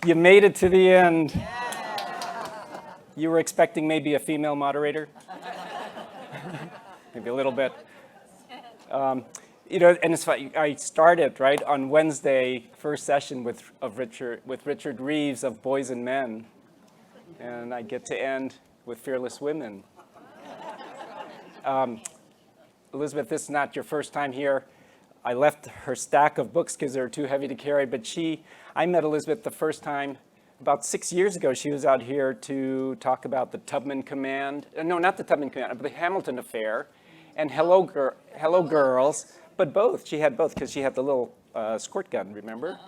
You made it to the end. You were expecting maybe a female moderator? Maybe a little bit. And it's funny, I started, right, on Wednesday, first session with Richard Reeves of Boys and Men. And I get to end with Fearless Women. Elizabeth, this is not your first time here. I left her stack of books because they were too heavy to carry, but I met Elizabeth the first time about 6 years ago. She was out here to talk about the Tubman Command. No, not the Tubman Command, but the Hamilton Affair and Hello Girls, but both. She had both because she had the little squirt gun, remember?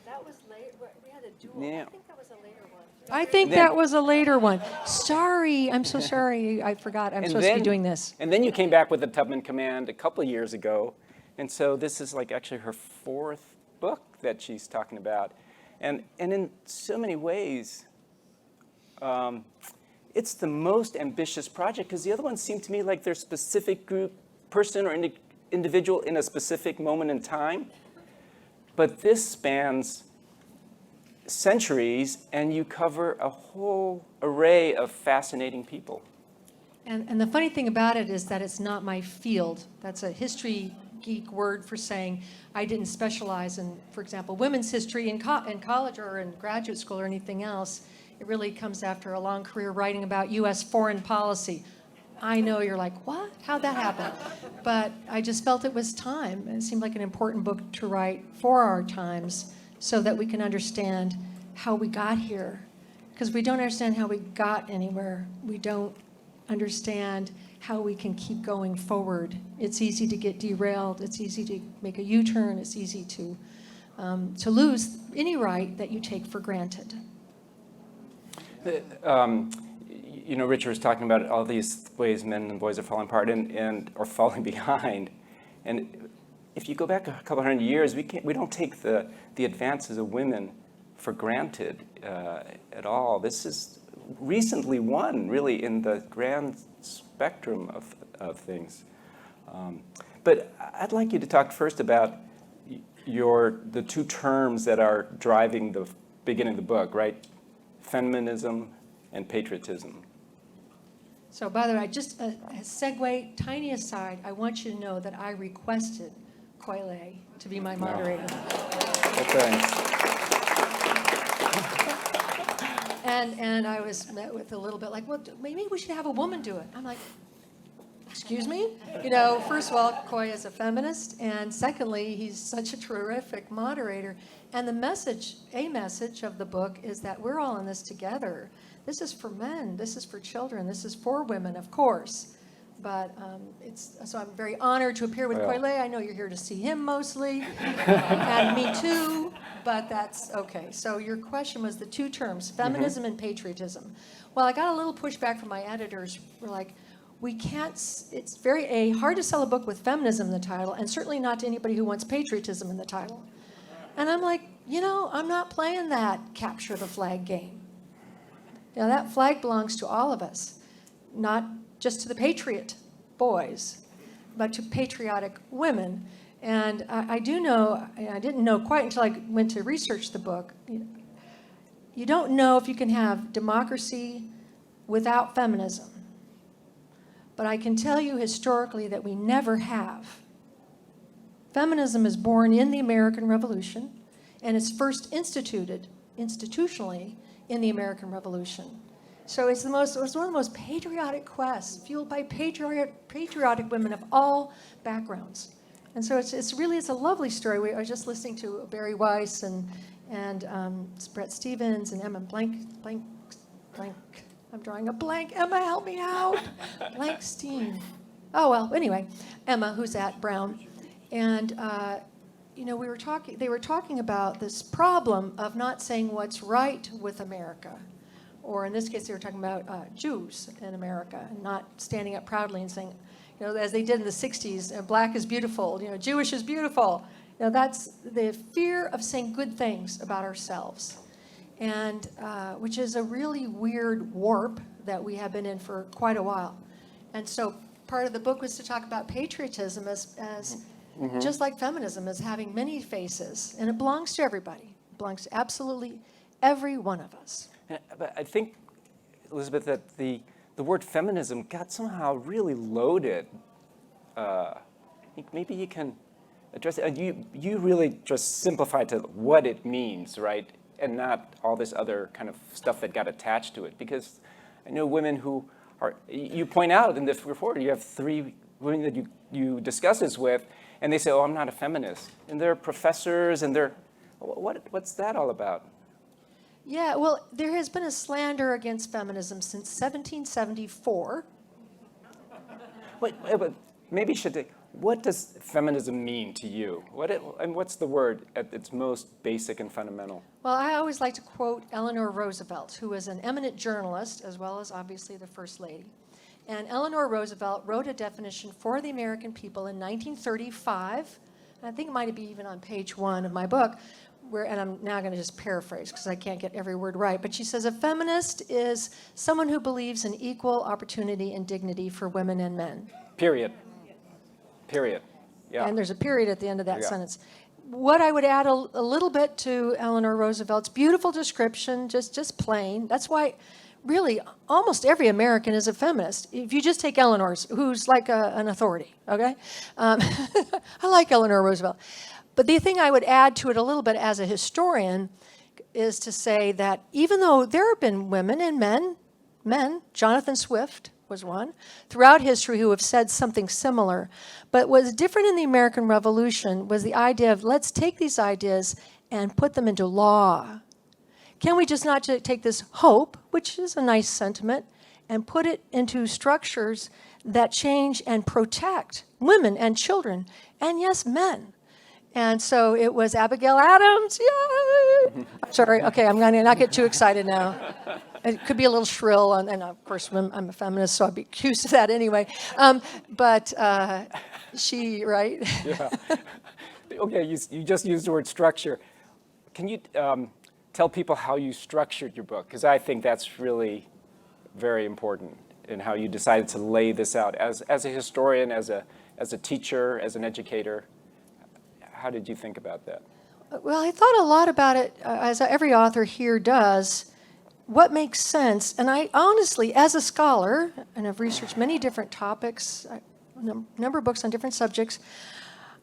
That was late. We had a duel. Yeah. I think that was a later one. I think that was a later one. Sorry, I'm so sorry. I forgot. I'm supposed to be doing this. And then you came back with the Tubman Command a couple of years ago. And so this is like actually her fourth book that she's talking about. And in so many ways, it's the most ambitious project because the other ones seem to me like they're specific group, person or individual in a specific moment in time. But this spans centuries and you cover a whole array of fascinating people. And the funny thing about it is that it's not my field. That's a history geek word for saying I didn't specialize in, for example, women's history in college or in graduate school or anything else. It really comes after a long career writing about U.S. foreign policy. I know you're like, what? How'd that happen? But I just felt it was time. It seemed like an important book to write for our times so that we can understand how we got here. Because if we don't understand how we got anywhere, we don't understand how we can keep going forward. It's easy to get derailed. It's easy to make a U-turn. It's easy to lose any right that you take for granted. Richard was talking about all these ways men and boys are falling apart and or falling behind. And if you go back a couple hundred years, we don't take the advances of women for granted at all. This is recently won, really, in the grand spectrum of things. But I'd like you to talk first about the two terms that are driving the beginning of the book, right? Feminism and patriotism. So by the way, just a segue, tiny aside, I want you to know that I requested Koile to be my moderator. Well, thanks. And I was met with a little bit like, well, maybe we should have a woman do it. I'm like, excuse me? First of all, Koi is a feminist, and secondly, he's such a terrific moderator. And a message of the book is that we're all in this together. This is for men, this is for children, this is for women, of course. But so I'm very honored to appear with Koile. I know you're here to see him mostly, and me too, but that's okay. So your question was the two terms, feminism and patriotism. Well, I got a little pushback from my editors. We're like, we can't, it's very hard to sell a book with feminism in the title, and certainly not to anybody who wants patriotism in the title. And I'm like, I'm not playing that capture the flag game. That flag belongs to all of us, not just to the patriot boys, but to patriotic women. And I do know, I didn't know quite until I went to research the book, you don't know if you can have democracy without feminism. But I can tell you historically that we never have. Feminism is born in the American Revolution, and it's first instituted institutionally in the American Revolution. So it's one of the most patriotic quests, fueled by patriotic women of all backgrounds. And so it's a lovely story. I was just listening to Barry Weiss and Brett Stevens and Emma blank. I'm drawing a blank. Emma, help me out. Blankstein. Oh well. Anyway, Emma, who's at Brown, and they were talking about this problem of not saying what's right with America. Or in this case, they were talking about Jews in America and not standing up proudly and saying, as they did in the 60s, black is beautiful, Jewish is beautiful. That's the fear of saying good things about ourselves, and which is a really weird warp that we have been in for quite a while. And so part of the book was to talk about patriotism as just like feminism, as having many faces, and it belongs to everybody. It belongs to absolutely every one of us. But I think, Elizabeth, that the word feminism got somehow really loaded. I think maybe you can address it. You really just simplified to what it means, right? And not all this other kind of stuff that got attached to it. Because I know women who are, you point out in this report, you have 3 women that you discuss this with, and they say, oh, I'm not a feminist. And they're professors, and they're, what's that all about? Yeah, well, there has been a slander against feminism since 1774. But maybe you should take, what does feminism mean to you? And what's the word at its most basic and fundamental? Well, I always like to quote Eleanor Roosevelt, who was an eminent journalist, as well as obviously the First Lady. And Eleanor Roosevelt wrote a definition for the American people in 1935. And I think it might be even on page 1 of my book, and I'm now going to just paraphrase because I can't get every word right. But she says, a feminist is someone who believes in equal opportunity and dignity for women and men. Period. Period. Yeah. And there's a period at the end of that sentence. What I would add a little bit to Eleanor Roosevelt's beautiful description, just plain. That's why, really, almost every American is a feminist. If you just take Eleanor's, who's like an authority, okay? I like Eleanor Roosevelt. But the thing I would add to it a little bit as a historian is to say that even though there have been women and men, Jonathan Swift was one, throughout history who have said something similar. But what was different in the American Revolution was the idea of let's take these ideas and put them into law. Can we just not take this hope, which is a nice sentiment, and put it into structures that change and protect women and children, and yes, men. And so it was Abigail Adams, yay! Sorry, okay, I'm going to not get too excited now. It could be a little shrill, and of course, I'm a feminist, so I'd be accused of that anyway. But she, right? Yeah. Okay, you just used the word structure. Can you tell people how you structured your book? Because I think that's really very important in how you decided to lay this out. As a historian, as a teacher, as an educator, how did you think about that? Well, I thought a lot about it, as every author here does, what makes sense. And I honestly, as a scholar, and I've researched many different topics, a number of books on different subjects,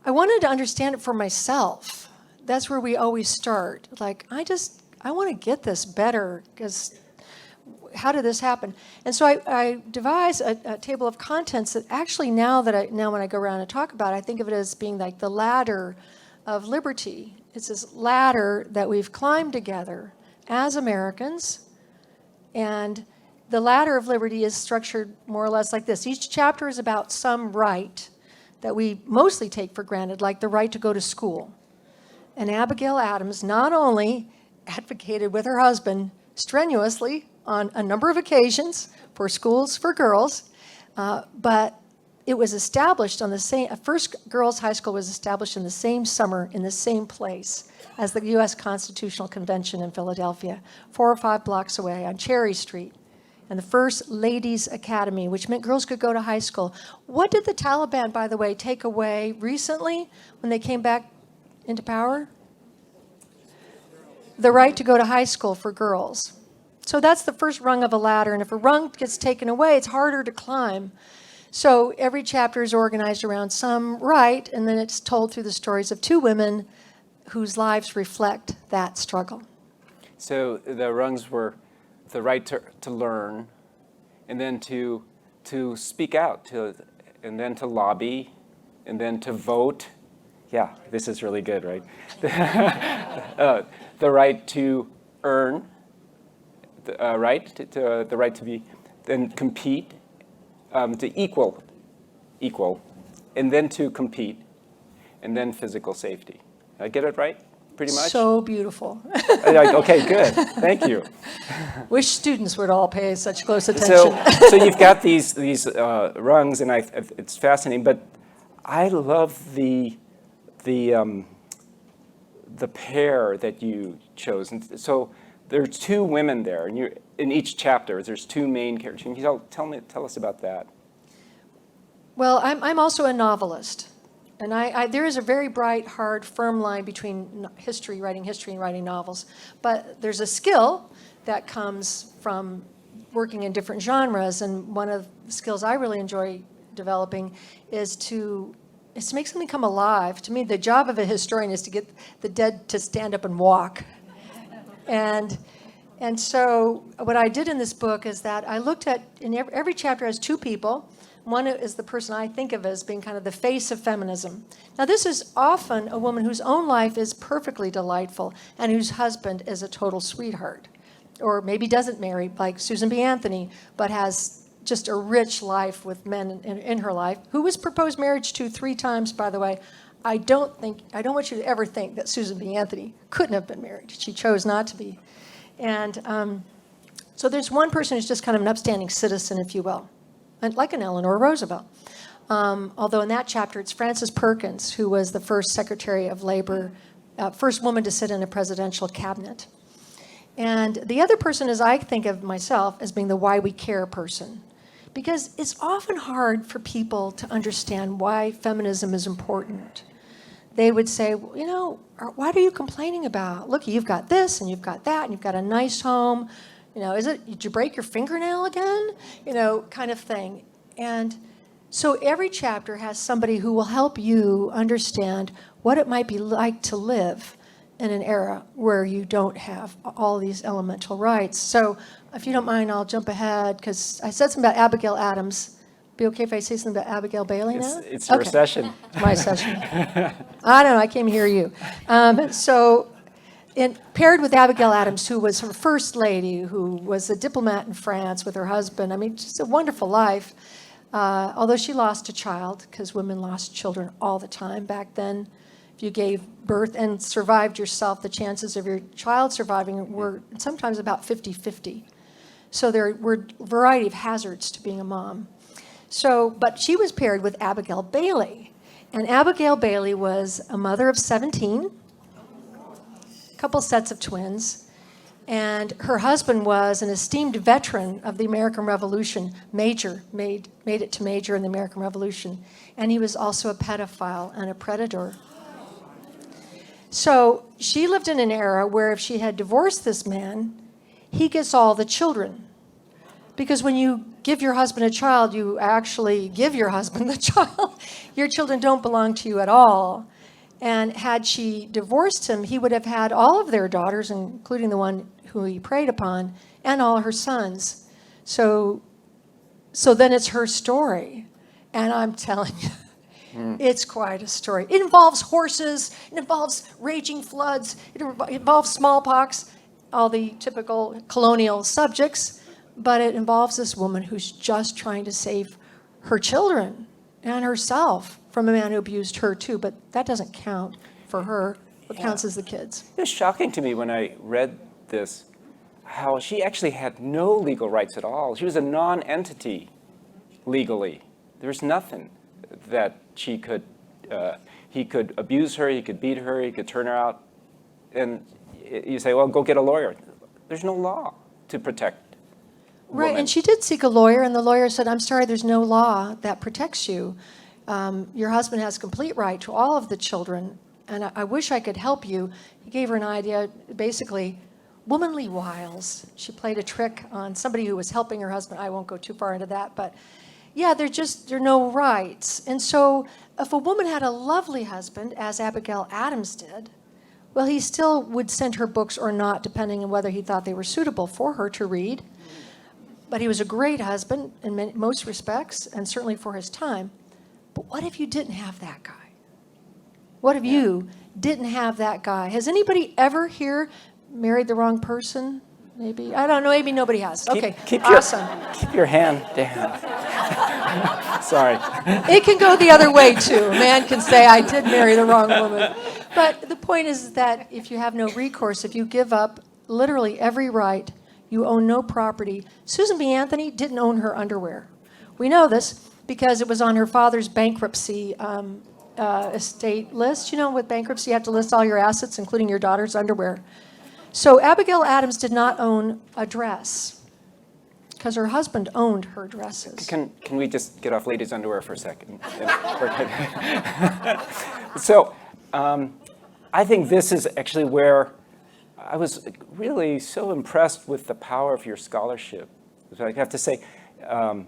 I wanted to understand it for myself. That's where we always start. Like, I want to get this better, because how did this happen? And so I devised a table of contents that actually now when I go around and talk about it, I think of it as being like the ladder of liberty. It's this ladder that we've climbed together as Americans. And the ladder of liberty is structured more or less like this. Each chapter is about some right that we mostly take for granted, like the right to go to school. And Abigail Adams not only advocated with her husband strenuously on a number of occasions for schools for girls, but it was established on the same, first girls' high school was established in the same summer in the same place as the U.S. Constitutional Convention in Philadelphia, 4 or 5 blocks away on Cherry Street, and the first Ladies' Academy, which meant girls could go to high school. What did the Taliban, by the way, take away recently when they came back into power? The right to go to high school for girls. So that's the first rung of a ladder, and if a rung gets taken away, it's harder to climb. So every chapter is organized around some right, and then it's told through the stories of 2 women whose lives reflect that struggle. So the rungs were the right to learn, and then to speak out, and then to lobby, and then to vote. Yeah, this is really good, right? The right to earn, the right to be, then compete, to equal, and then to compete, and then physical safety. Did I get it right? Pretty much? So beautiful. Okay, good. Thank you. Wish students would all pay such close attention. So you've got these rungs, and it's fascinating. But I love the pair that you chose. And so there are 2 women there, and in each chapter there's 2 main characters. Can you tell us about that? Well, I'm also a novelist. And there is a very bright, hard, firm line between history and writing novels. But there's a skill that comes from working in different genres. And one of the skills I really enjoy developing is to make something come alive. To me, the job of a historian is to get the dead to stand up and walk. And so what I did in this book is that I looked at, in every chapter has two people. One is the person I think of as being kind of the face of feminism. Now, this is often a woman whose own life is perfectly delightful and whose husband is a total sweetheart, or maybe doesn't marry, like Susan B. Anthony, but has just a rich life with men in her life, who was proposed marriage to 3 times, by the way. I don't want you to ever think that Susan B. Anthony couldn't have been married. She chose not to be. And so there's one person who's just kind of an upstanding citizen, if you will, and like an Eleanor Roosevelt. Although in that chapter, it's Frances Perkins, who was the first Secretary of Labor, first woman to sit in a presidential cabinet. And the other person is, I think of myself as being the why we care person. Because it's often hard for people to understand why feminism is important. They would say, well, you know, what are you complaining about? Look, you've got this and you've got that and you've got a nice home. You know, did you break your fingernail again? You know, kind of thing. And so every chapter has somebody who will help you understand what it might be like to live in an era where you don't have all these elemental rights. So if you don't mind, I'll jump ahead because I said something about Abigail Adams. Be okay if I say something about Abigail Bailey now? It's your session. It's my session. I don't know, I came to hear you. Paired with Abigail Adams, who was her first lady, who was a diplomat in France with her husband. I mean, just a wonderful life. Although she lost a child, because women lost children all the time back then. If you gave birth and survived yourself, the chances of your child surviving were sometimes about 50-50. So there were a variety of hazards to being a mom. But she was paired with Abigail Bailey. And Abigail Bailey was a mother of 17, a couple sets of twins. And her husband was an esteemed veteran of the American Revolution, made it to major in the American Revolution. And he was also a pedophile and a predator. So she lived in an era where if she had divorced this man, he gets all the children. Because when you give your husband a child, you actually give your husband the child. Your children don't belong to you at all. And had she divorced him, he would have had all of their daughters, including the one who he preyed upon, and all her sons. So then it's her story. And I'm telling you, it's quite a story. It involves horses, it involves raging floods, it involves smallpox, all the typical colonial subjects. But it involves this woman who's just trying to save her children and herself from a man who abused her too. But that doesn't count for her. What counts is the kids. It was shocking to me when I read this, how she actually had no legal rights at all. She was a non-entity legally. There's nothing that he could abuse her, he could beat her, he could turn her out. And you say, well, go get a lawyer. There's no law to protect. Right, Woman. and she did seek a lawyer, and the lawyer said, I'm sorry, there's no law that protects you. Your husband has complete right to all of the children, and I wish I could help you. He gave her an idea, basically, womanly wiles. She played a trick on somebody who was helping her husband. I won't go too far into that, but yeah, there are no rights. And so if a woman had a lovely husband, as Abigail Adams did, well, he still would send her books or not, depending on whether he thought they were suitable for her to read. But he was a great husband in most respects, and certainly for his time. But what if you didn't have that guy? What if you didn't have that guy? Has anybody ever here married the wrong person? Maybe. I don't know. Maybe nobody has. Okay, awesome. Keep your hand down. Sorry. It can go the other way, too. A man can say, I did marry the wrong woman. But the point is that if you have no recourse, if you give up literally every right, you own no property. Susan B. Anthony didn't own her underwear. We know this because it was on her father's bankruptcy estate list. You know, with bankruptcy, you have to list all your assets, including your daughter's underwear. So Abigail Adams did not own a dress. because her husband owned her dresses. Can we just get off ladies' underwear for a second? So I think this is actually where I was really so impressed with the power of your scholarship. So I have to say, a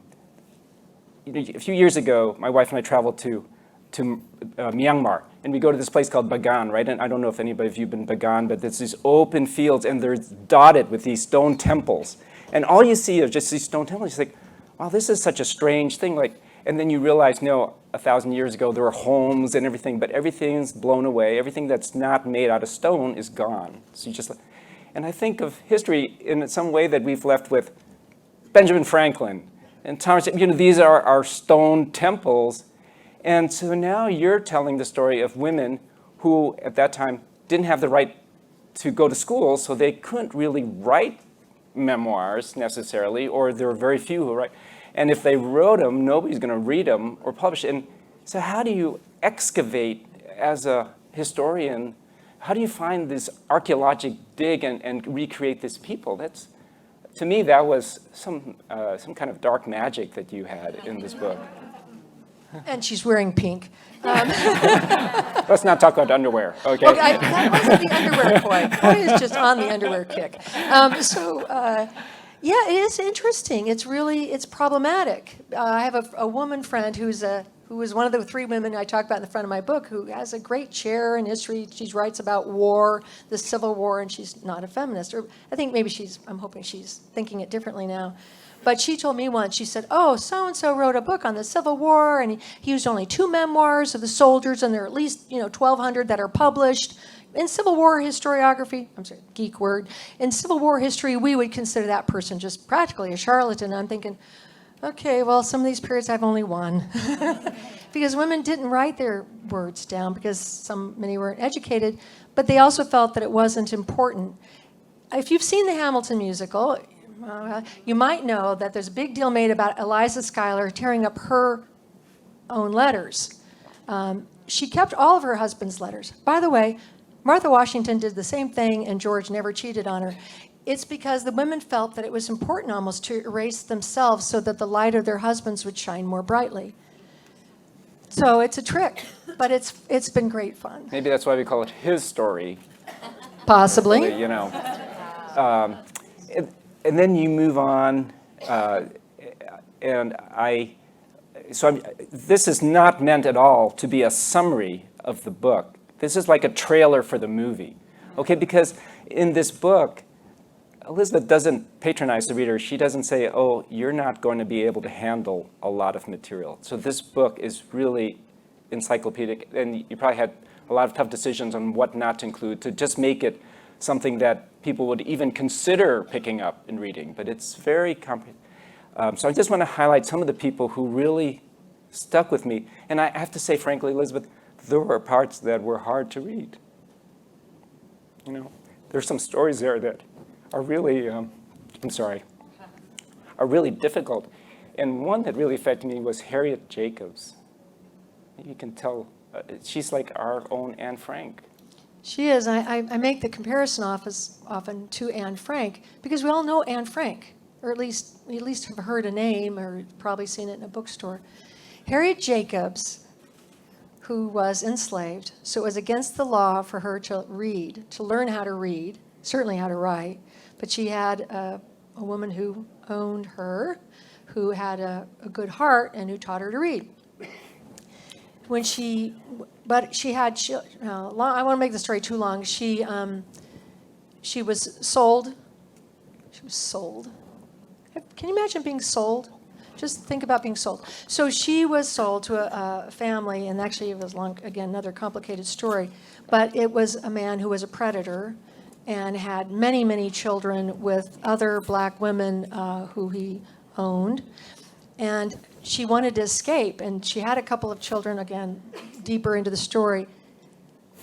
few years ago, my wife and I traveled to Myanmar, and we go to this place called Bagan, right? And I don't know if anybody of you have been Bagan, but there's these open fields, and they're dotted with these stone temples. And all you see are just these stone temples. You're like, wow, this is such a strange thing. And then you realize, no, 1,000 years ago, there were homes and everything, but everything's blown away. Everything that's not made out of stone is gone. So you just, and I think of history in some way that we've left with Benjamin Franklin and Thomas. These are our stone temples. And so now you're telling the story of women who, at that time, didn't have the right to go to school, so they couldn't really write memoirs necessarily, or there were very few who write. And if they wrote them, nobody's going to read them or publish it. And so how do you excavate as a historian? How do you find this archaeologic dig and recreate this people? That's, to me, that was some kind of dark magic that you had in this book. And she's wearing pink. Let's not talk about underwear, okay? That wasn't the underwear point. Koi is just on the underwear kick. Yeah, it is interesting. It's problematic. I have a woman friend who is one of the 3 women I talk about in the front of my book, who has a great chair in history. She writes about war, the Civil War, and she's not a feminist. Or I think maybe I'm hoping she's thinking it differently now. But she told me once, she said, oh, so-and-so wrote a book on the Civil War, and he used only 2 memoirs of the soldiers, and there are at least 1,200 that are published. In Civil War historiography, I'm sorry, geek word, in Civil War history, we would consider that person just practically a charlatan. I'm thinking, okay, well, some of these periods I've only one. Because women didn't write their words down because many weren't educated, but they also felt that it wasn't important. If you've seen the Hamilton musical, you might know that there's a big deal made about Eliza Schuyler tearing up her own letters. She kept all of her husband's letters. By the way, Martha Washington did the same thing, and George never cheated on her. It's because the women felt that it was important almost to erase themselves so that the light of their husbands would shine more brightly. So it's a trick, but it's been great fun. Maybe that's why we call it his story. Possibly. And then you move on, this is not meant at all to be a summary of the book. This is like a trailer for the movie, okay? Because in this book, Elizabeth doesn't patronize the reader. She doesn't say, oh, you're not going to be able to handle a lot of material. So this book is really encyclopedic, and you probably had a lot of tough decisions on what not to include to just make it something that people would even consider picking up and reading. But it's very comprehensive. So I just want to highlight some of the people who really stuck with me. And I have to say, frankly, Elizabeth, there were parts that were hard to read. There's some stories there that are really, are really difficult. And one that really affected me was Harriet Jacobs. You can tell, she's like our own Anne Frank. She is. I make the comparison often to Anne Frank because we all know Anne Frank, or at least have heard a name or probably seen it in a bookstore. Harriet Jacobs, who was enslaved, so it was against the law for her to learn how to read, certainly how to write, but she had a woman who owned her, who had a good heart and who taught her to read. I want to make the story too long. She was sold. She was sold. Can you imagine being sold? Just think about being sold. So she was sold to a family, and actually it was again, another complicated story, but it was a man who was a predator and had many, many children with other black women who he owned. And she wanted to escape, and she had a couple of children, again, deeper into the story.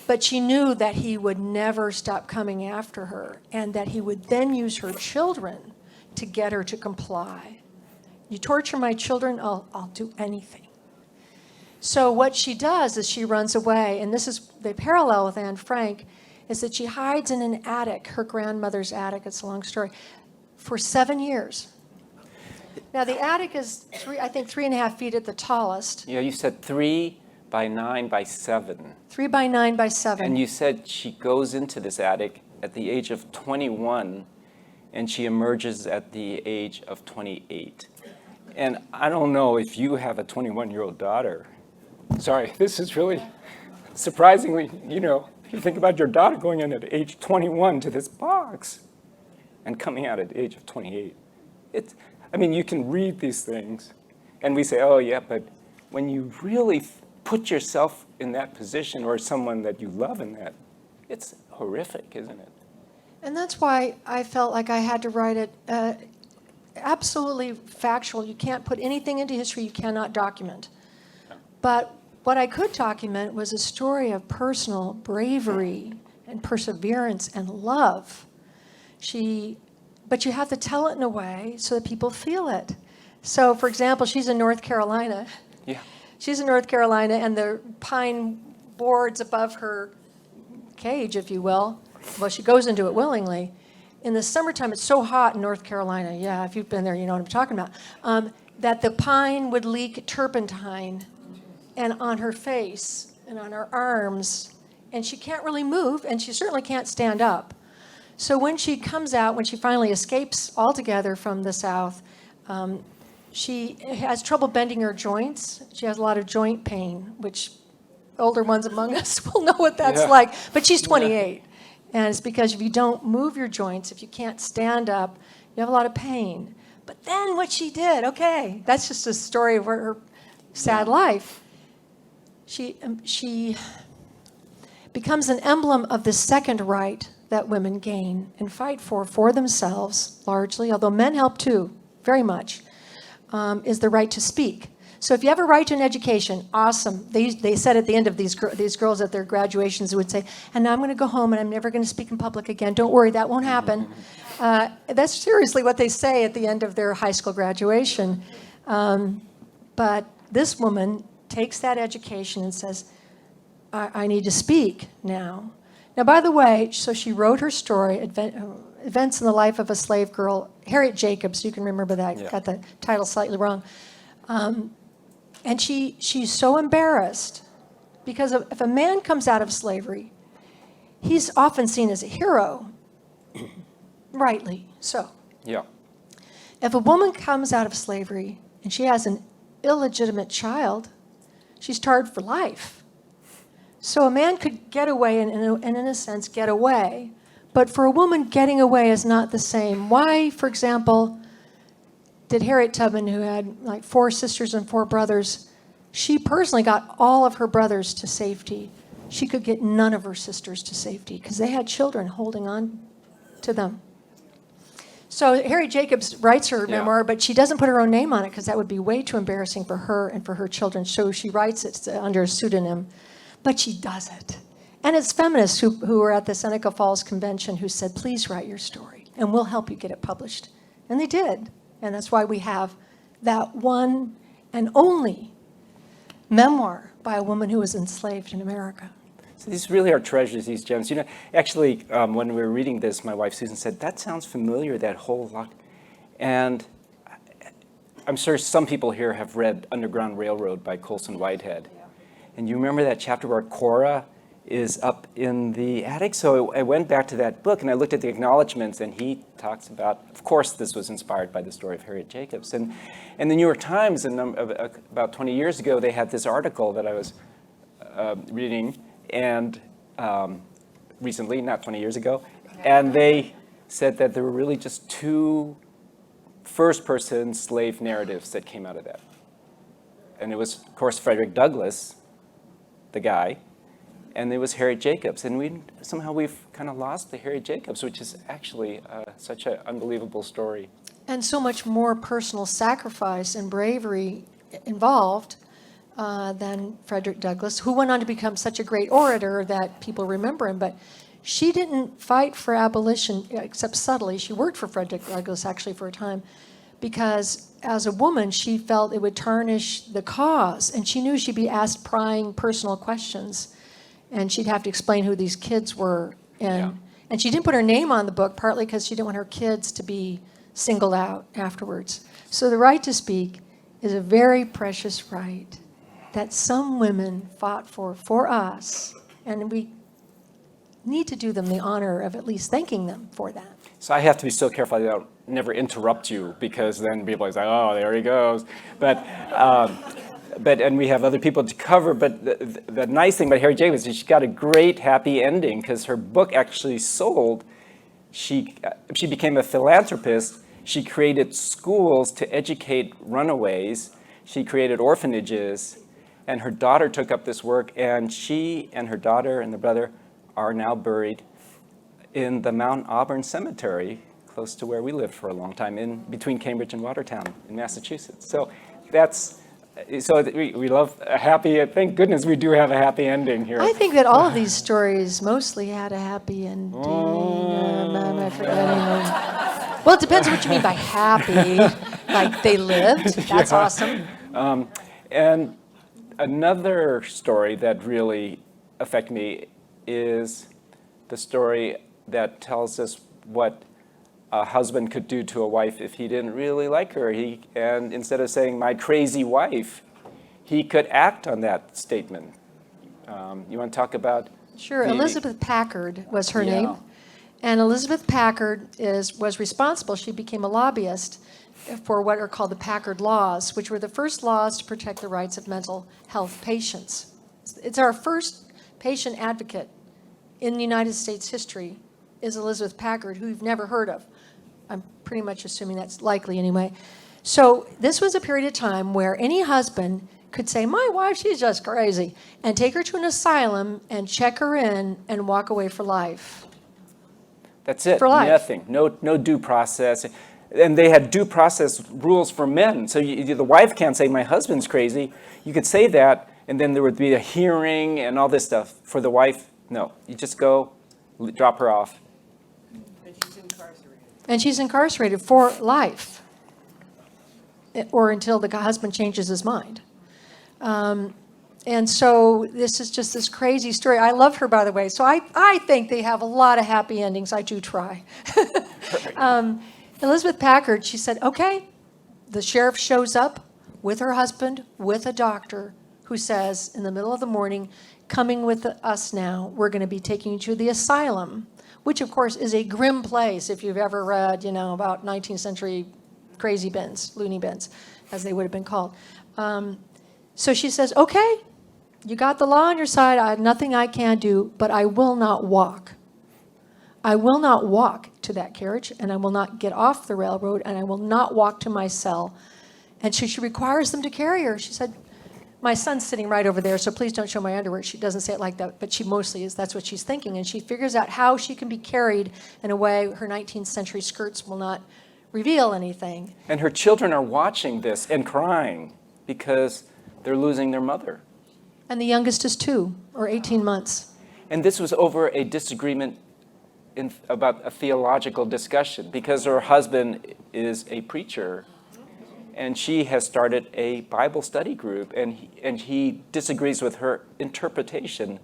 But she knew that he would never stop coming after her, and that he would then use her children to get her to comply. You torture my children, I'll do anything. So what she does is she runs away, and this is the parallel with Anne Frank, is that she hides in an attic, her grandmother's attic, it's a long story, for 7 years. Now, the attic is, I think, 3.5 feet at the tallest, Yeah, you said 3 by 9 by 7. 3 by 9 by 7. And you said she goes into this attic at the age of 21 and she emerges at the age of 28. And I don't know if you have a 21-year-old daughter. Sorry, this is really surprisingly, you think about your daughter going in at age 21 to this box and coming out at the age of 28. You can read these things and we say, oh yeah, but when you really put yourself in that position or someone that you love in that, it's horrific, isn't it? And that's why I felt like I had to write it absolutely factual. You can't put anything into history you cannot document. But what I could document was a story of personal bravery and perseverance and love. But you have to tell it in a way so that people feel it. So, for example, she's in North Carolina. Yeah. She's in North Carolina, and the pine boards above her cage, if you will, well, she goes into it willingly. In the summertime, it's so hot in North Carolina. Yeah, if you've been there, you know what I'm talking about. That the pine would leak turpentine and on her face and on her arms, and she can't really move, and she certainly can't stand up. So when she comes out, when she finally escapes altogether from the South, she has trouble bending her joints. She has a lot of joint pain, which older ones among us will know what that's like. But she's 28. And it's because if you don't move your joints, if you can't stand up, you have a lot of pain. But then what she did, okay, that's just a story of her sad life. She becomes an emblem of the second right that women gain and fight for themselves, largely, although men help too, very much, is the right to speak. So if you have a right to an education, awesome. They said at the end of these girls at their graduations would say, and now I'm going to go home and I'm never going to speak in public again. Don't worry, that won't happen. That's seriously what they say at the end of their high school graduation. But this woman takes that education and says, I need to speak now. Now, by the way, so she wrote her story, Events in the Life of a Slave Girl, Harriet Jacobs, you can remember that, Yeah. got the title slightly wrong. And she's so embarrassed because if a man comes out of slavery, he's often seen as a hero, rightly so. Yeah. If a woman comes out of slavery and she has an illegitimate child, she's tarred for life. So a man could get away and in a sense get away, but for a woman getting away is not the same. Why, for example, did Harriet Tubman, who had like 4 sisters and 4 brothers, she personally got all of her brothers to safety. She could get none of her sisters to safety because they had children holding on to them. So Harriet Jacobs writes her memoir, but she doesn't put her own name on it because that would be way too embarrassing for her and for her children. So she writes it under a pseudonym, but she does it. And it's feminists who were at the Seneca Falls Convention who said, please write your story and we'll help you get it published. And they did. And that's why we have that one and only memoir by a woman who was enslaved in America. So these really are treasures, these gems. Actually, when we were reading this, my wife Susan said, that sounds familiar, that whole lot. And I'm sure some people here have read Underground Railroad by Colson Whitehead. And you remember that chapter where Cora is up in the attic? So I went back to that book and I looked at the acknowledgments and he talks about, of course, this was inspired by the story of Harriet Jacobs. And the New York Times, about 20 years ago, they had this article that I was reading and recently, not 20 years ago, and they said that there were really just 2 first-person slave narratives that came out of that. And it was, of course, Frederick Douglass, the guy, and it was Harriet Jacobs. And we've kind of lost the Harriet Jacobs, which is actually such an unbelievable story. And so much more personal sacrifice and bravery involved than Frederick Douglass, who went on to become such a great orator that people remember him. But she didn't fight for abolition, except subtly. She worked for Frederick Douglass, actually, for a time, because as a woman, she felt it would tarnish the cause. And she knew she'd be asked prying personal questions. And she'd have to explain who these kids were. And she didn't put her name on the book, partly because she didn't want her kids to be singled out afterwards. So the right to speak is a very precious right that some women fought for us, and we need to do them the honor of at least thanking them for that. So I have to be so careful I don't never interrupt you, because then people are like, oh, there he goes. But and we have other people to cover. But the nice thing about Harry Jacobs is she got a great happy ending, because her book actually sold. She became a philanthropist. She created schools to educate runaways. She created orphanages, and her daughter took up this work. And she and her daughter and the brother are now buried in the Mount Auburn Cemetery, close to where we lived for a long time, in between Cambridge and Watertown in Massachusetts. So we love a happy. Thank goodness we do have a happy ending here. I think that all of these stories mostly had a happy ending. I'm forgetting them. Well, it depends what you mean by happy. Like they lived. That's awesome. And another story that really affected me is the story that tells us what a husband could do to a wife if he didn't really like her. And instead of saying, my crazy wife, he could act on that statement. You want to talk about? Sure. Elizabeth Packard was her name. And Elizabeth Packard was responsible. She became a lobbyist for what are called the Packard Laws, which were the first laws to protect the rights of mental health patients. It's our first patient advocate in the United States history is Elizabeth Packard, who you've never heard of. I'm pretty much assuming that's likely anyway. So this was a period of time where any husband could say, my wife, she's just crazy, and take her to an asylum and check her in and walk away for life. That's it. For life. Nothing. No due process. And they had due process rules for men. So the wife can't say, my husband's crazy. You could say that, and then there would be a hearing and all this stuff. For the wife, no. You just go, drop her off. And she's incarcerated for life, or until the husband changes his mind. And so this is just this crazy story. I love her, by the way. So I think they have a lot of happy endings. I do try. Elizabeth Packard, she said, okay, the sheriff shows up with her husband, with a doctor, who says in the middle of the morning, coming with us now, we're going to be taking you to the asylum, which of course is a grim place if you've ever read, about 19th century crazy bins, loony bins, as they would have been called. So she says, okay, you got the law on your side. I have nothing I can do, but I will not walk. I will not walk to that carriage, and I will not get off the railroad, and I will not walk to my cell. And she requires them to carry her. She said, my son's sitting right over there, so please don't show my underwear. She doesn't say it like that, but she mostly is. That's what she's thinking. And she figures out how she can be carried in a way her 19th century skirts will not reveal anything. And her children are watching this and crying because they're losing their mother. And the youngest is 2 or 18 months. And this was over a disagreement about a theological discussion, because her husband is a preacher. And she has started a Bible study group, and he disagrees with her interpretation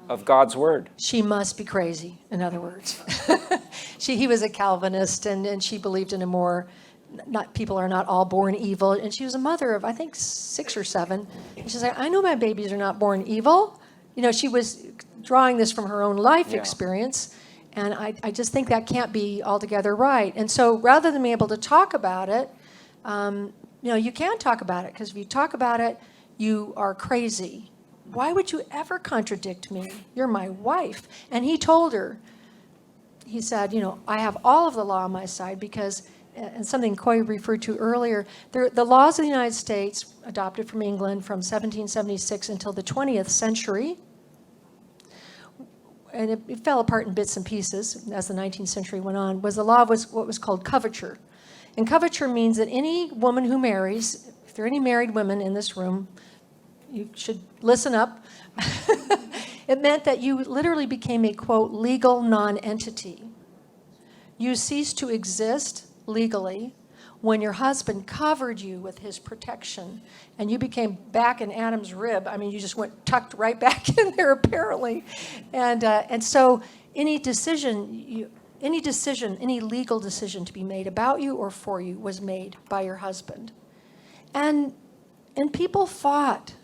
of God's word. She must be crazy, in other words. He was a Calvinist, and she believed in a more, people are not all born evil. And she was a mother of, I think, 6 or 7. And she's like, I know my babies are not born evil. She was drawing this from her own life experience. And I just think that can't be altogether right. And so rather than being able to talk about it, you can talk about it, because if you talk about it, you are crazy. Why would you ever contradict me? You're my wife. And he told her, he said, I have all of the law on my side because, and something Coy referred to earlier, the laws of the United States, adopted from England from 1776 until the 20th century, and it fell apart in bits and pieces as the 19th century went on, was the law of what was called coverture. And coverture means that any woman who marries, if there are any married women in this room, you should listen up. It meant that you literally became a, quote, legal non-entity. You ceased to exist legally when your husband covered you with his protection, and you became back in Adam's rib. I mean, you just went tucked right back in there, apparently. And so any decision any decision, any legal decision to be made about you or for you was made by your husband. And people fought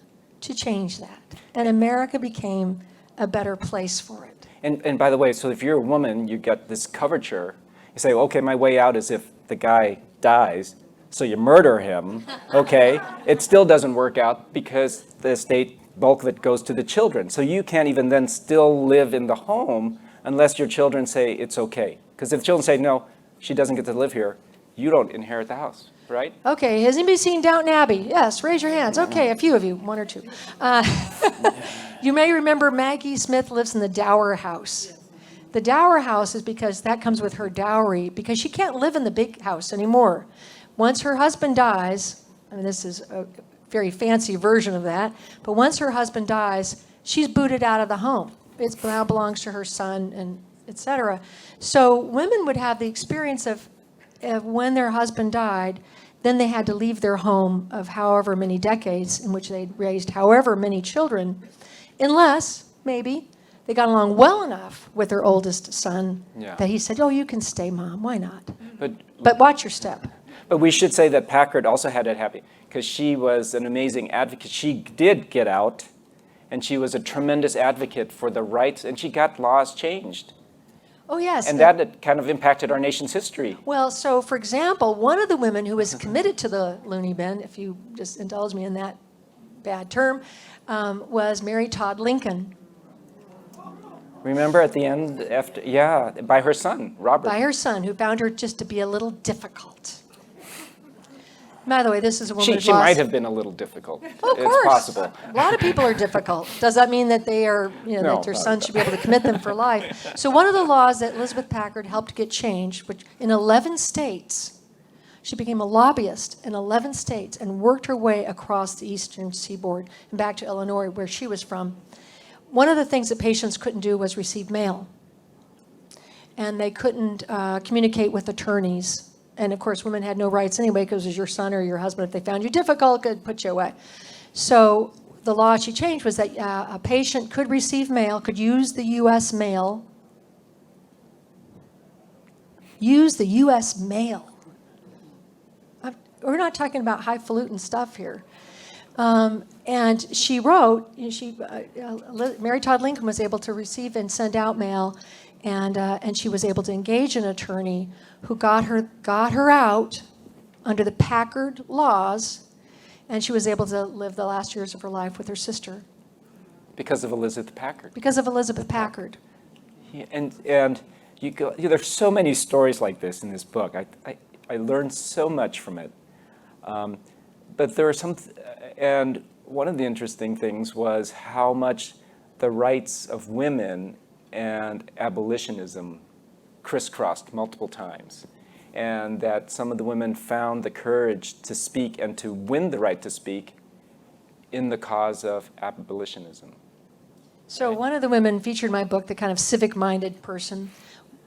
to change that. And America became a better place for it. And by the way, so if you're a woman, you get this coverture. You say, okay, my way out is if the guy dies, so you murder him, okay? It still doesn't work out because the estate, bulk of it goes to the children. So you can't even then still live in the home unless your children say it's okay. Because if children say, no, she doesn't get to live here, you don't inherit the house, right? Okay, has anybody seen Downton Abbey? Yes, raise your hands. Okay, a few of you, one or two. You may remember Maggie Smith lives in the dower house. The dower house is because that comes with her dowry, because she can't live in the big house anymore. Once her husband dies, I mean, this is a very fancy version of that, but once her husband dies, she's booted out of the home. It now belongs to her son, and et cetera. So women would have the experience of when their husband died, then they had to leave their home of however many decades in which they'd raised however many children, unless, maybe, they got along well enough with their oldest son that he said, oh, you can stay, Mom, why not? But watch your step. But we should say that Packard also had it happy, because she was an amazing advocate. She did get out, and she was a tremendous advocate for the rights, and she got laws changed. Oh, yes. And that kind of impacted our nation's history. Well, so, for example, one of the women who was committed to the loony bin, if you just indulge me in that bad term, was Mary Todd Lincoln. Remember at the end, after, yeah, by her son, Robert. By her son, who found her just to be a little difficult. By the way, this is a woman She might have been a little difficult. Oh, of it's course. possible. A lot of people are difficult. Does that mean that they are, No, that their no. son should be able to commit them for life? So one of the laws that Elizabeth Packard helped get changed, which in 11 states, she became a lobbyist in 11 states and worked her way across the eastern seaboard and back to Illinois, where she was from. One of the things that patients couldn't do was receive mail. And they couldn't communicate with attorneys. And of course, women had no rights anyway, because it was your son or your husband. If they found you difficult, could put you away. So the law she changed was that a patient could receive mail, could use the U.S. mail. Use the U.S. mail. We're not talking about highfalutin stuff here. And she wrote, Mary Todd Lincoln was able to receive and send out mail, and she was able to engage an attorney who got her out under the Packard laws, and she was able to live the last years of her life with her sister. Because of Elizabeth Packard. Because of Elizabeth Packard. Yeah, and you go, there's so many stories like this in this book. I learned so much from it. But there are some, and one of the interesting things was how much the rights of women and abolitionism crisscrossed multiple times, and that some of the women found the courage to speak and to win the right to speak in the cause of abolitionism. So one of the women featured in my book, the kind of civic-minded person,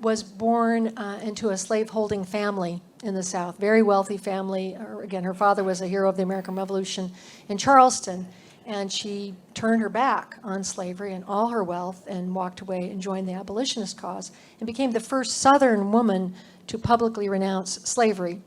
was born into a slave-holding family in the South, very wealthy family. Again, her father was a hero of the American Revolution in Charleston, and she turned her back on slavery and all her wealth and walked away and joined the abolitionist cause and became the first Southern woman to publicly renounce slavery.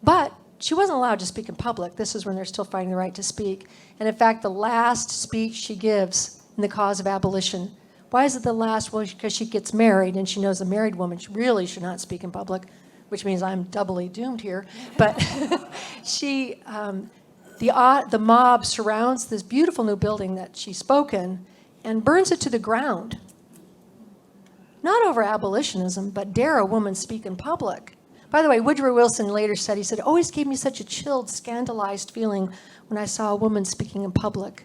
But she wasn't allowed to speak in public. This is when they're still fighting the right to speak. And in fact, the last speech she gives in the cause of abolition, why is it the last? Well, because she gets married and she knows a married woman really should not speak in public, which means I'm doubly doomed here. But the mob surrounds this beautiful new building that she spoke in and burns it to the ground. Not over abolitionism, but dare a woman speak in public. By the way, Woodrow Wilson later said, he said, it always gave me such a chilled, scandalized feeling when I saw a woman speaking in public.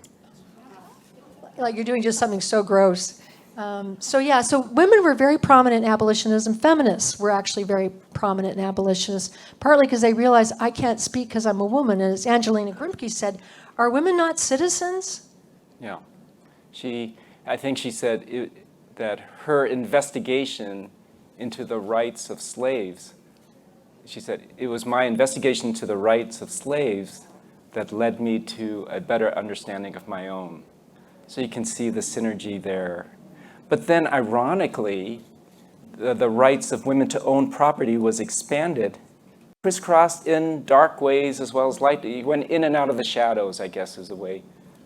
Like you're doing just something so gross. So women were very prominent in abolitionism. Feminists were actually very prominent in abolitionists, partly because they realized I can't speak because I'm a woman. And as Angelina Grimke said, are women not citizens? Yeah. I think she said that her investigation into the rights of slaves, she said, it was my investigation into the rights of slaves that led me to a better understanding of my own. So you can see the synergy there. But then, ironically, the rights of women to own property was expanded, crisscrossed in dark ways as well as light. You went in and out of the shadows, I guess, is the way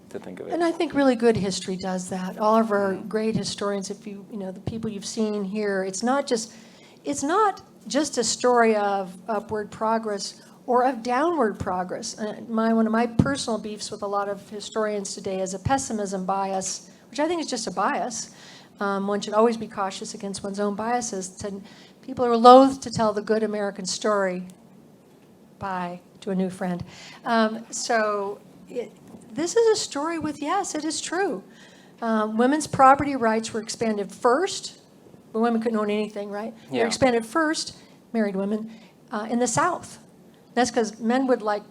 to think of it. And I think really good history does that. All of our great historians, if you know, the people you've seen here, it's not just a story of upward progress or of downward progress. One of my personal beefs with a lot of historians today is a pessimism bias, which I think is just a bias. One should always be cautious against one's own biases. People are loath to tell the good American story. Bye to a new friend. This is a story with, yes, it is true. Women's property rights were expanded first, but women couldn't own anything, right? They were expanded first, married women, in the South. That's because men would like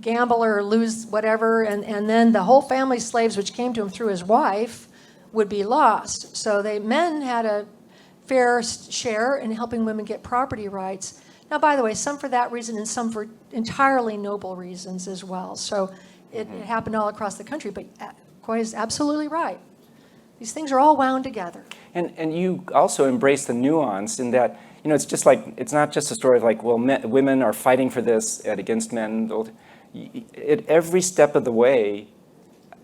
gamble or lose whatever, and then the whole family slaves, which came to him through his wife, would be lost. So men had a fair share in helping women get property rights. Now, by the way, some for that reason and some for entirely noble reasons as well. So it happened all across the country, but Coy is absolutely right. These things are all wound together. And you also embrace the nuance in that, it's just like, it's not just a story of like, well, women are fighting for this against men. At every step of the way,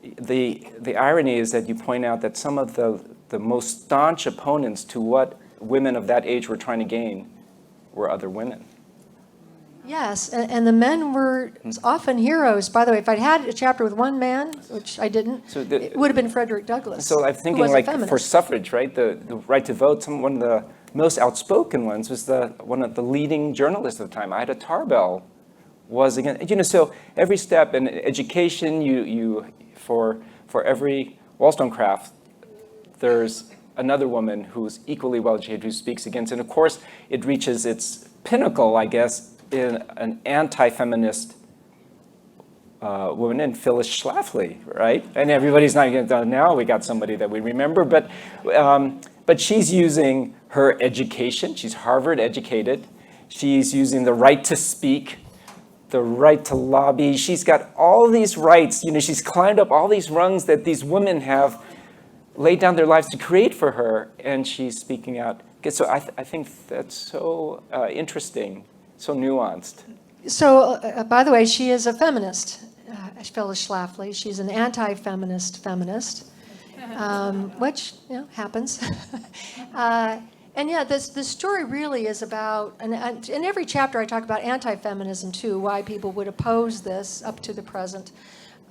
the irony is that you point out that some of the most staunch opponents to what women of that age were trying to gain were other women. Yes, and the men were often heroes. By the way, if I'd had a chapter with one man, which I didn't, it would have been Frederick Douglass. So I'm thinking like for suffrage, right? The right to vote, one of the most outspoken ones was one of the leading journalists at the time, Ida Tarbell, was against. So every step in education, for every Wollstonecraft, there's another woman who's equally well educated who speaks against. And of course, it reaches its pinnacle, I guess, in an anti-feminist woman in Phyllis Schlafly, right? And everybody's not going to now we got somebody that we remember, but she's using her education. She's Harvard educated. She's using the right to speak, the right to lobby. She's got all these rights. She's climbed up all these rungs that these women have laid down their lives to create for her, and she's speaking out. So I think that's so interesting, so nuanced. So, by the way, she is a feminist, Phyllis Schlafly. She's an anti-feminist feminist, which happens. And the story really is about, and in every chapter I talk about anti-feminism too, why people would oppose this up to the present.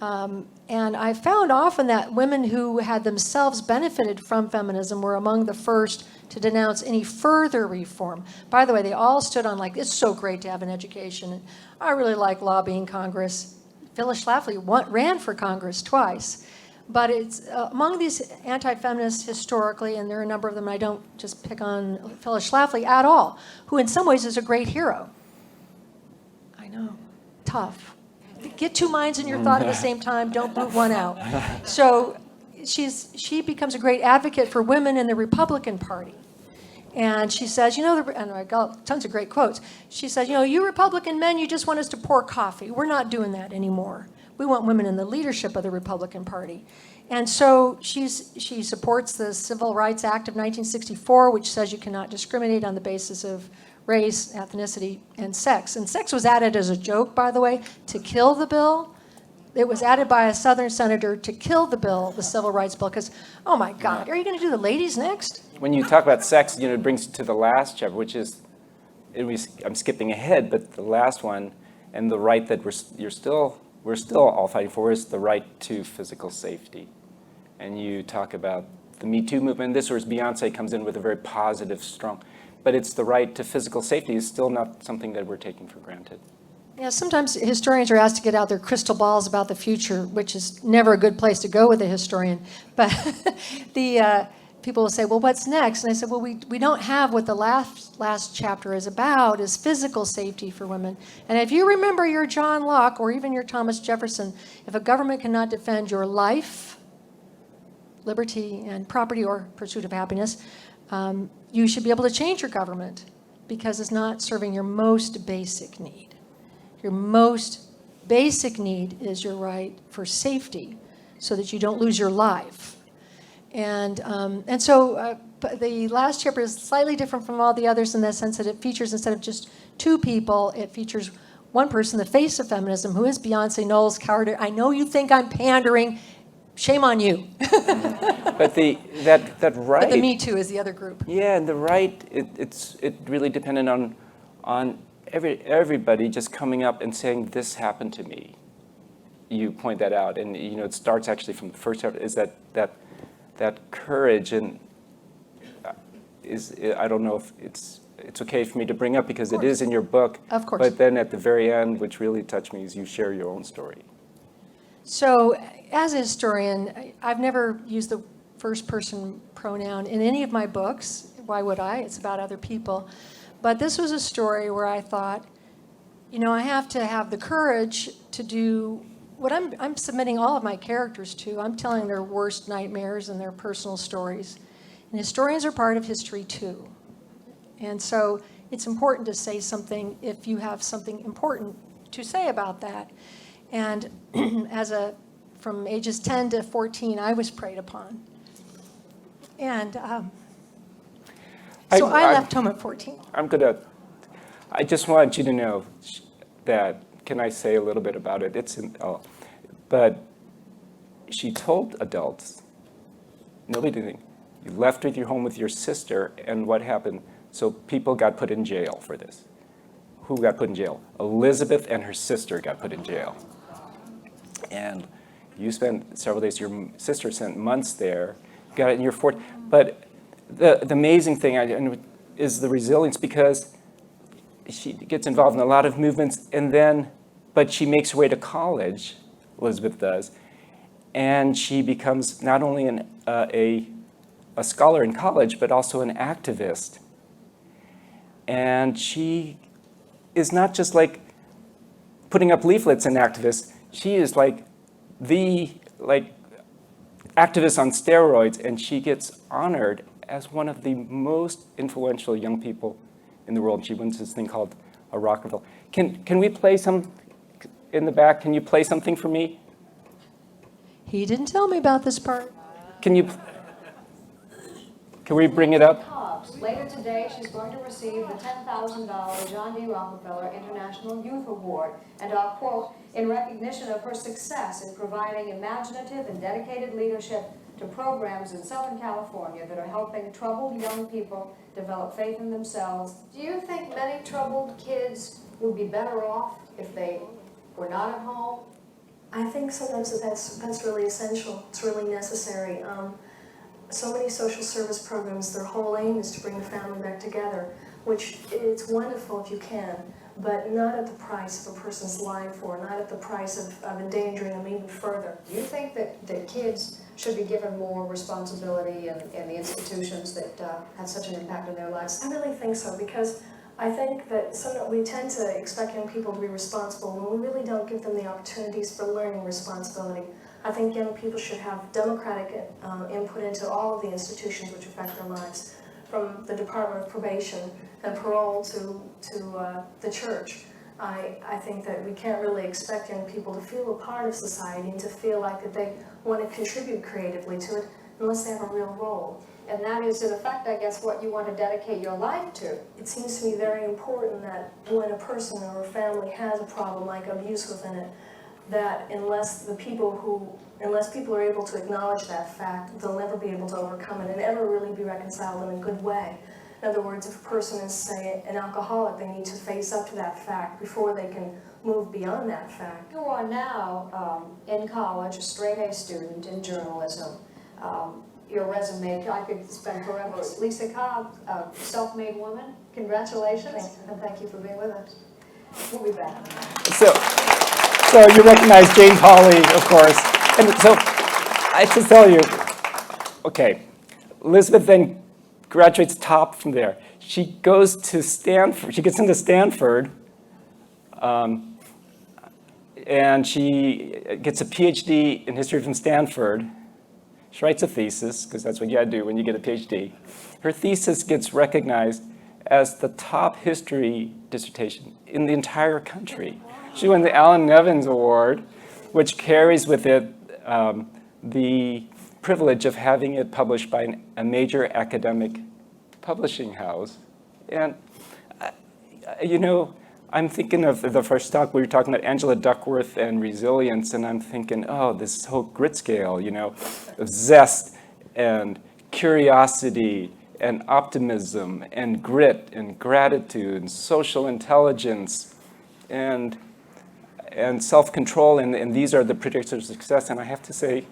And I found often that women who had themselves benefited from feminism were among the first to denounce any further reform. By the way, they all stood on like, it's so great to have an education. And I really like lobbying Congress. Phyllis Schlafly ran for Congress twice. But it's among these anti-feminists historically, and there are a number of them, I don't just pick on Phyllis Schlafly at all, who in some ways is a great hero. I know, tough. Get two minds in your thought at the same time, don't boot one out. So she becomes a great advocate for women in the Republican Party. And she says, and I got tons of great quotes. She says, you Republican men, you just want us to pour coffee. We're not doing that anymore. We want women in the leadership of the Republican Party. And so she supports the Civil Rights Act of 1964, which says you cannot discriminate on the basis of race, ethnicity, and sex. And sex was added as a joke, by the way, to kill the bill. It was added by a Southern senator to kill the bill, the Civil Rights Bill, because, oh my God, are you going to do the ladies next? When you talk about sex, it brings you to the last chapter, which is, I'm skipping ahead, but the last one, and the right that we're still all fighting for is the right to physical safety. And you talk about the Me Too movement. This where Beyoncé comes in with a very positive, strong, but it's the right to physical safety is still not something that we're taking for granted. Yeah, sometimes historians are asked to get out their crystal balls about the future, which is never a good place to go with a historian. But people will say, well, what's next? And I said, well, we don't have what the last chapter is about, is physical safety for women. And if you remember your John Locke or even your Thomas Jefferson, if a government cannot defend your life, liberty, and property or pursuit of happiness, you should be able to change your government because it's not serving your most basic need. Your most basic need is your right for safety so that you don't lose your life. And so the last chapter is slightly different from all the others in the sense that it features, instead of just two people, it features one person, the face of feminism, who is Beyoncé Knowles Carter. I know you think I'm pandering. Shame on you. But that right. But the Me Too is the other group. Yeah, and the right, it really depended on everybody just coming up and saying, this happened to me. You point that out, and it starts actually from the first chapter, is that courage, and I don't know if it's okay for me to bring up because it is in your book. Of course. But then at the very end, which really touched me, is you share your own story. So, as a historian, I've never used the first person pronoun in any of my books. Why would I? It's about other people. But this was a story where I thought, I have to have the courage to do what I'm submitting all of my characters to. I'm telling their worst nightmares and their personal stories. And historians are part of history too. And so it's important to say something if you have something important to say about that. And from ages 10 to 14, I was preyed upon. And so I left home at 14. I just want you to know that, can I say a little bit about it? But she told adults, nobody did anything. You left with your home with your sister, and what happened? So people got put in jail for this. Who got put in jail? Elizabeth and her sister got put in jail. And you spent several days, your sister spent months there, got it in your fort. But the amazing thing is the resilience, because she gets involved in a lot of movements, but she makes her way to college, Elizabeth does, and she becomes not only a scholar in college, but also an activist. And she is not just like putting up leaflets and activist. She is like the activist on steroids, and she gets honored as one of the most influential young people in the world. She wins this thing called a Rockefeller. Can we play some in the back? Can you play something for me? He didn't tell me about this part. Can we bring it up? Cobbs. Later today, she's going to receive the $10,000 John D. Rockefeller International Youth Award, and I'll quote, in recognition of her success in providing imaginative and dedicated leadership to programs in Southern California that are helping troubled young people develop faith in themselves. Do you think many troubled kids would be better off if they were not at home? I think sometimes that's really essential. It's really necessary. So many social service programs, their whole aim is to bring the family back together, which it's wonderful if you can, but not at the price of a person's life, or not at the price of endangering them even further. Do you think that kids should be given more responsibility in the institutions that have such an impact on their lives? I really think so, because I think that we tend to expect young people to be responsible when we really don't give them the opportunities for learning responsibility. I think young people should have democratic input into all of the institutions which affect their lives, from the Department of Probation and Parole to the church. I think that we can't really expect young people to feel a part of society and to feel like that they want to contribute creatively to it unless they have a real role. And that is, in effect, I guess, what you want to dedicate your life to. It seems to me very important that when a person or a family has a problem like abuse within it, that unless people are able to acknowledge that fact, they'll never be able to overcome it and ever really be reconciled in a good way. In other words, if a person is, say, an alcoholic, they need to face up to that fact before they can move beyond that fact. You are now in college, a straight-A student in journalism. Your resume, I could spend forever. Lisa Cobbs, a self-made woman. Congratulations, and thank you for being with us. We'll be back. So you recognize Jane Pauley, of course. And so I have to tell you, okay, Elizabeth then graduates top from there. She goes to Stanford, she gets into Stanford, and she gets a PhD in history from Stanford. She writes a thesis, because that's what you gotta do when you get a PhD. Her thesis gets recognized as the top history dissertation in the entire country. She won the Allen Nevins Award, which carries with it the privilege of having it published by a major academic publishing house. And, you know, I'm thinking of the first talk, we were talking about Angela Duckworth and resilience, and I'm thinking, oh, this whole grit scale, you know, of zest and curiosity and optimism and grit and gratitude and social intelligence and self-control, and these are the predictors of success. And I have to say,